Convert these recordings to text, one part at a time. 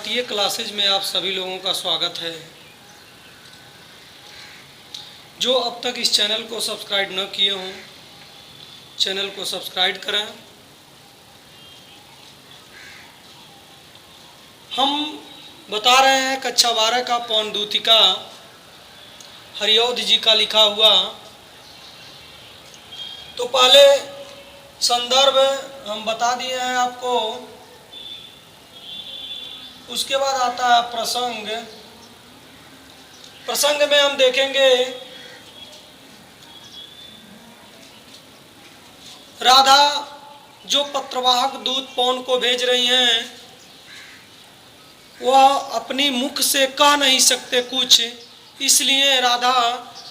भारतीय क्लासेज में आप सभी लोगों का स्वागत है। जो अब तक इस चैनल को सब्सक्राइब न किए हों, चैनल को सब्सक्राइब करें। हम बता रहे हैं कक्षा 12 का पौनदूतिका हरिऔध जी का लिखा हुआ। तो पहले संदर्भ हम बता दिए हैं आपको, उसके बाद आता है प्रसंग। प्रसंग में हम देखेंगे राधा जो पत्रवाहक दूत पौन को भेज रही हैं, वह अपनी मुख से कह नहीं सकते कुछ, इसलिए राधा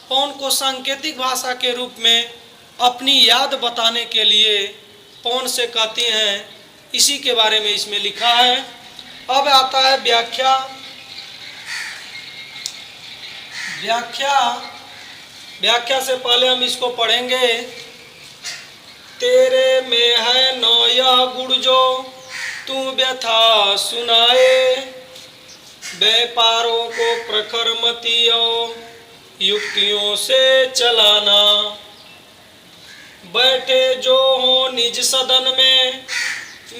पौन को सांकेतिक भाषा के रूप में अपनी याद बताने के लिए पौन से कहती हैं। इसी के बारे में इसमें लिखा है। अब आता है व्याख्या। व्याख्या से पहले हम इसको पढ़ेंगे। तेरे में है नौ यह गुण जो तू व्यथा सुनाए, व्यापारों को प्रखर मति और युक्तियों से चलाना। बैठे जो हो निज सदन में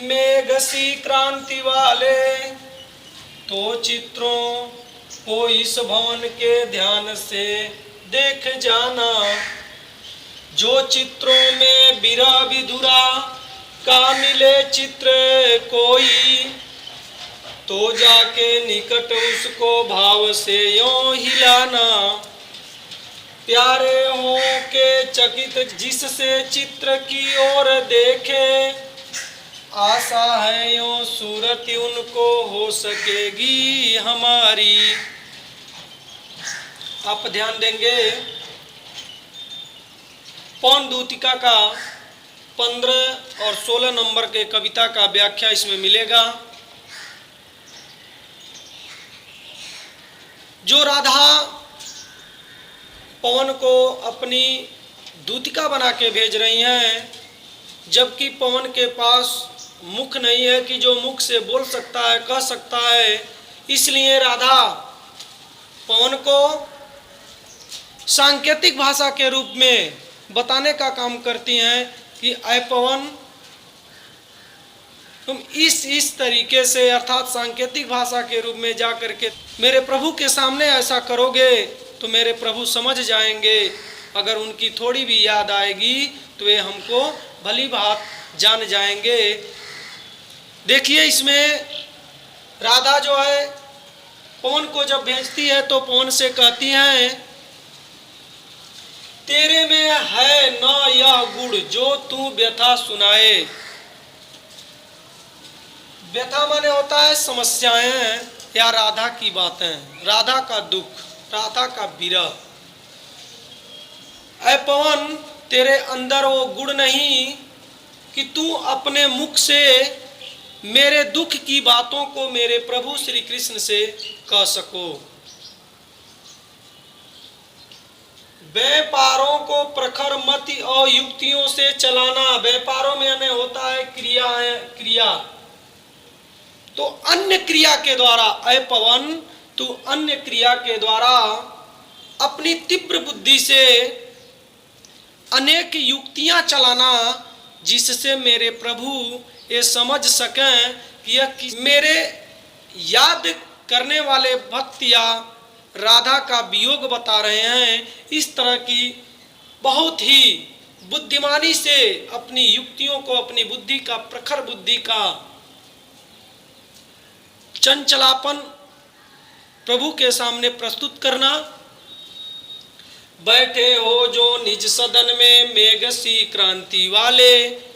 मेघ सी क्रांति वाले, तो चित्रों को इस भवन के ध्यान से देख जाना। जो चित्रों में बिरह विधुरा का मिले चित्र कोई, तो जाके निकट उसको भाव से यों हिलाना। प्यारे हो के चकित जिससे चित्र की ओर देखे, आशा है यूं सूरत उनको हो सकेगी हमारी। आप ध्यान देंगे पौनदूतिका का 15 और 16 नंबर के कविता का व्याख्या इसमें मिलेगा। जो राधा पवन को अपनी दूतिका बना के भेज रही हैं, जबकि पवन के पास मुख नहीं है कि जो मुख से बोल सकता है, कह सकता है, इसलिए राधा पवन को सांकेतिक भाषा के रूप में बताने का काम करती हैं कि ऐ पवन, तुम इस तरीके से अर्थात सांकेतिक भाषा के रूप में जा करके मेरे प्रभु के सामने ऐसा करोगे तो मेरे प्रभु समझ जाएंगे। अगर उनकी थोड़ी भी याद आएगी तो वे हमको भली बात जान जाएंगे। देखिए इसमें राधा जो है पवन को जब भेजती है तो पवन से कहती हैं, तेरे में है न यह गुण जो तू व्यथा सुनाए। व्यथा माने होता है समस्याएं या राधा की बातें, राधा का दुख, राधा का विरह। ऐ पवन, तेरे अंदर वो गुण नहीं कि तू अपने मुख से मेरे दुख की बातों को मेरे प्रभु श्री कृष्ण से कह सको। व्यापारों को प्रखर मति और युक्तियों से चलाना। व्यापारों में हमें होता है क्रिया, तो अन्य क्रिया के द्वारा, ऐ पवन तू अन्य क्रिया के द्वारा अपनी तीव्र बुद्धि से अनेक युक्तियां चलाना, जिससे मेरे प्रभु ये समझ सकें कि यह मेरे याद करने वाले भक्त या राधा का वियोग बता रहे हैं। इस तरह की बहुत ही बुद्धिमानी से अपनी युक्तियों को, अपनी बुद्धि का, प्रखर बुद्धि का चंचलापन प्रभु के सामने प्रस्तुत करना। बैठे हो जो निज सदन में मेघ सी क्रांति वाले।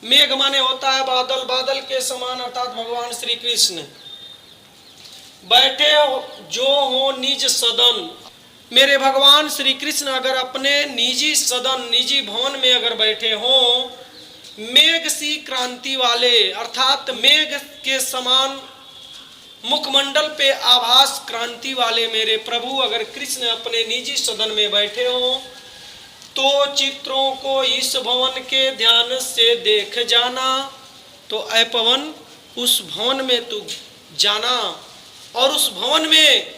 मेघ माने होता है बादल, बादल के समान अर्थात भगवान श्री कृष्ण। बैठे जो हो निज सदन, मेरे भगवान श्री कृष्ण अगर अपने निजी सदन, निजी भवन में अगर बैठे हों, मेघ सी क्रांति वाले अर्थात मेघ के समान मुखमंडल पे आभास क्रांति वाले मेरे प्रभु अगर कृष्ण अपने निजी सदन में बैठे हों, तो चित्रों को इस भवन के ध्यान से देख जाना। तो ऐ पवन, उस भवन में तू जाना और उस भवन में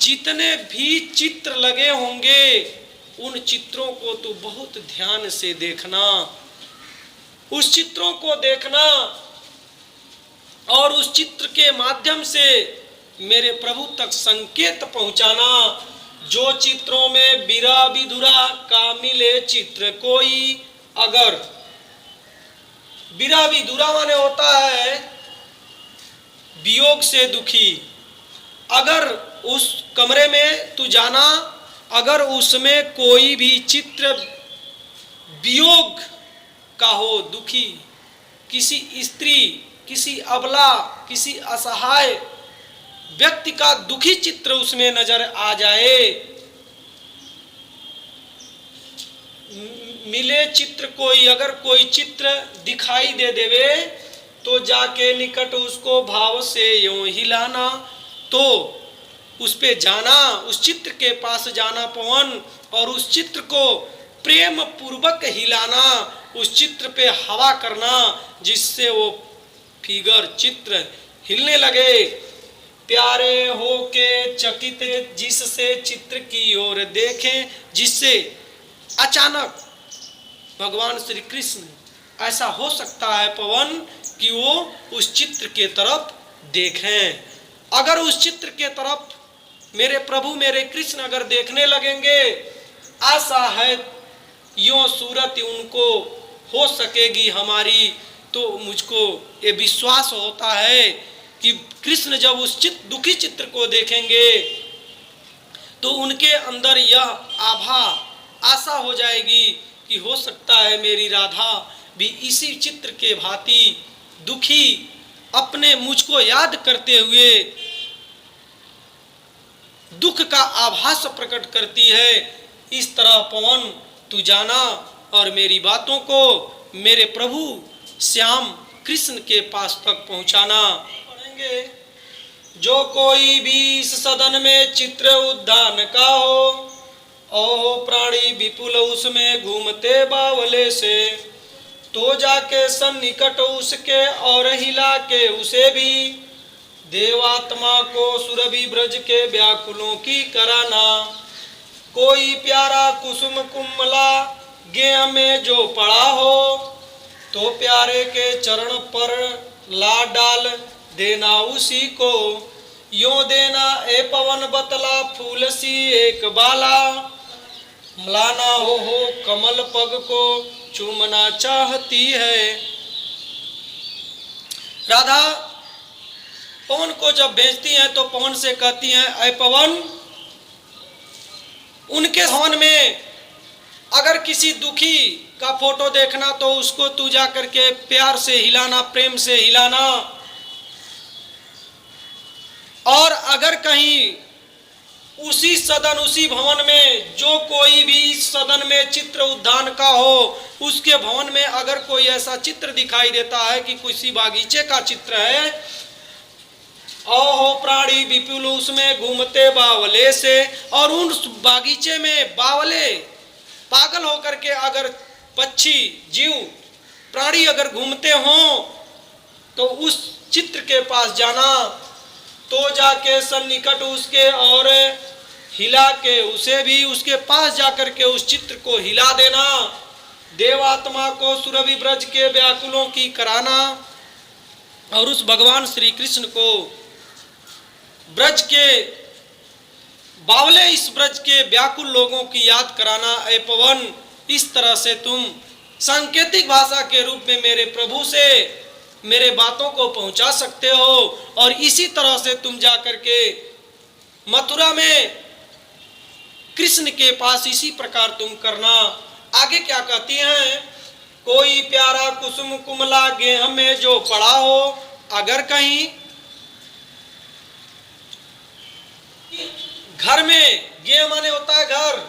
जितने भी चित्र लगे होंगे उन चित्रों को तो बहुत ध्यान से देखना, उस चित्रों को देखना और उस चित्र के माध्यम से मेरे प्रभु तक संकेत पहुंचाना। जो चित्रों में बिरा विधुरा का मिले चित्र कोई, अगर बिरा विधुरा माने होता है वियोग से दुखी, अगर उस कमरे में तू जाना, अगर उसमें कोई भी चित्र वियोग का हो, दुखी, किसी स्त्री, किसी अबला, किसी असहाय व्यक्ति का दुखी चित्र उसमें नजर आ जाए, मिले चित्र कोई, अगर कोई चित्र दिखाई दे देवे तो जाके निकट उसको भाव से यूं हिलाना। तो उस पे जाना, उस चित्र के पास जाना पवन, और उस चित्र को प्रेम पूर्वक हिलाना, उस चित्र पे हवा करना जिससे वो फिगर चित्र हिलने लगे। प्यारे हो के चकित जिससे चित्र की ओर देखें, जिससे अचानक भगवान श्री कृष्ण, ऐसा हो सकता है पवन कि वो उस चित्र के तरफ देखें। अगर उस चित्र के तरफ मेरे प्रभु मेरे कृष्ण अगर देखने लगेंगे, आशा है यो सूरत उनको हो सकेगी हमारी। तो मुझको ये विश्वास होता है कि कृष्ण जब उस दुखी चित्र को देखेंगे तो उनके अंदर यह आभा, आशा हो जाएगी कि हो सकता है मेरी राधा भी इसी चित्र के भांति दुखी अपने मुझको याद करते हुए दुख का आभास प्रकट करती है। इस तरह पवन तू जाना और मेरी बातों को मेरे प्रभु श्याम कृष्ण के पास तक पहुंचाना। पढ़ेंगे, जो कोई भी इस सदन में चित्र उद्यान का हो, ओ प्राणी विपुल उसमें घूमते बावले से, तो जाके सन्निकट उसके और हिला के उसे भी, देवात्मा को सुरभि ब्रज के व्याकुलों की कराना। कोई प्यारा कुसुम कुमला गेह में जो पड़ा हो, तो प्यारे के चरण पर ला डाल देना उसी को। यो देना ए पवन बतला फूल सी एक बाला, मलाना हो कमल पग को चूमना चाहती है। राधा पवन को जब भेजती हैं तो पवन से कहती हैं, ऐ पवन, उनके भवन में अगर किसी दुखी का फोटो देखना तो उसको तू जा करके प्यार से हिलाना, प्रेम से हिलाना। और अगर कहीं उसी सदन, उसी भवन में जो कोई भी सदन में चित्र उद्यान का हो, उसके भवन में अगर कोई ऐसा चित्र दिखाई देता है कि किसी बागीचे का चित्र है, ओहो प्राणी विपुल उसमें घूमते बावले से, और उस बागीचे में बावले पागल होकर के अगर पक्षी जीव प्राणी अगर घूमते हों तो उस चित्र के पास जाना, तो जाके सन्निकट उसके और हिला के उसे भी उसके पास जाकर के उस चित्र को हिला देना। देवात्मा को सुरभि ब्रज के व्याकुलों की कराना, और उस भगवान श्री कृष्ण को ब्रज के बावले, इस ब्रज के व्याकुल लोगों की याद कराना। ऐ पवन, इस तरह से तुम सांकेतिक भाषा के रूप में मेरे प्रभु से मेरे बातों को पहुंचा सकते हो, और इसी तरह से तुम जाकर के मथुरा में कृष्ण के पास इसी प्रकार तुम करना। आगे क्या कहती हैं, कोई प्यारा कुसुम कुमला गेह में जो पड़ा हो, अगर कहीं घर में, गेह माने होता है घर,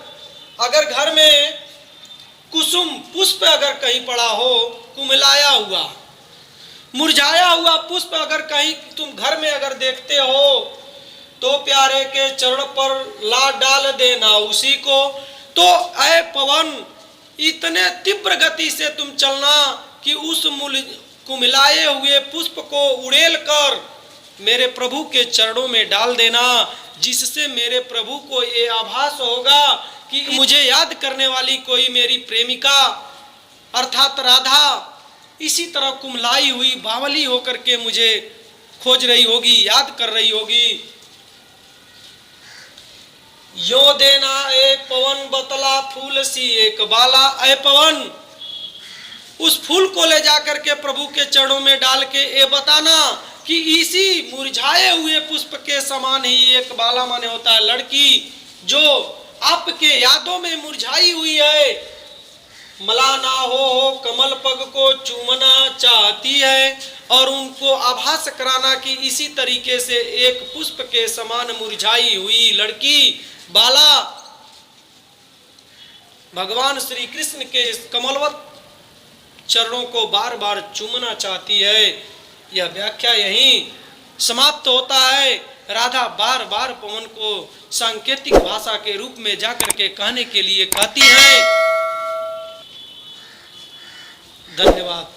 अगर घर में कुसुम पुष्प अगर कहीं पड़ा हो, कुमलाया हुआ मुरझाया हुआ पुष्प अगर कहीं तुम घर में अगर देखते हो, तो प्यारे के चरण पर ला डाल देना उसी को। तो ऐ पवन, इतने तीव्र गति से तुम चलना कि उस कुमलाए हुए पुष्प को उड़ेल कर मेरे प्रभु के चरणों में डाल देना, जिससे मेरे प्रभु को ये आभास होगा कि मुझे याद करने वाली कोई मेरी प्रेमिका अर्थात राधा इसी तरह कुमलाई हुई बावली होकर के मुझे खोज रही होगी, याद कर रही होगी। यो देना ए पवन बतला फूल सी एक बाला, ए पवन उस फूल को ले जाकर के प्रभु के चरणों में डाल के ये बताना कि इसी मुरझाए हुए पुष्प के समान ही एक बाला माने होता है लड़की, जो आपके यादों में मुरझाई हुई है, मलाना हो कमल पग को चूमना चाहती है, और उनको आभास कराना कि इसी तरीके से एक पुष्प के समान मुरझाई हुई लड़की बाला भगवान श्री कृष्ण के कमलवत चरणों को बार बार चूमना चाहती है। यह व्याख्या यहीं समाप्त होता है। राधा बार बार पवन को सांकेतिक भाषा के रूप में जाकर के कहने के लिए कहती है। धन्यवाद।